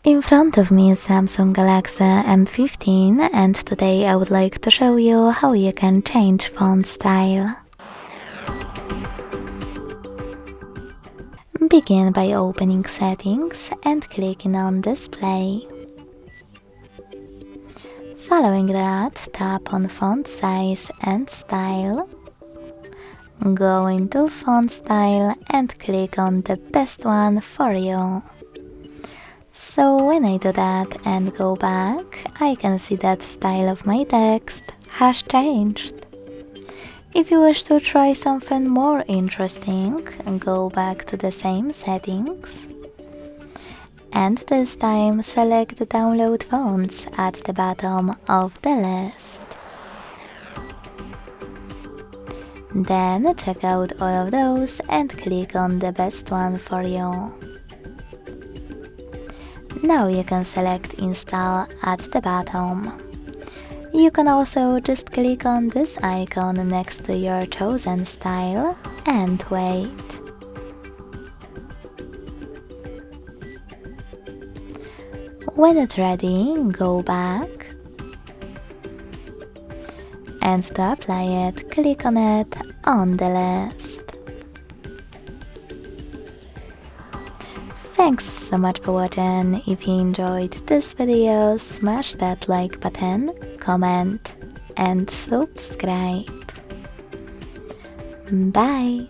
In front of me is Samsung Galaxy M15 and today I would like to show you how you can change font style. Begin by opening Settings and clicking on Display. Following that, tap on Font Size and Style. Go into Font Style and click on the best one for you. So when I do that and go back, I can see that style of my text has changed. If you wish to try something more interesting, go back to the same settings. And this time select Download Fonts at the bottom of the list. Then check out all of those and click on the best one for you. Now you can select Install at the bottom. You can also just click on this icon next to your chosen style and wait. When it's ready, go back. And to apply it, click on it on the list. Thanks so much for watching. If you enjoyed this video, smash that like button, comment and subscribe. Bye!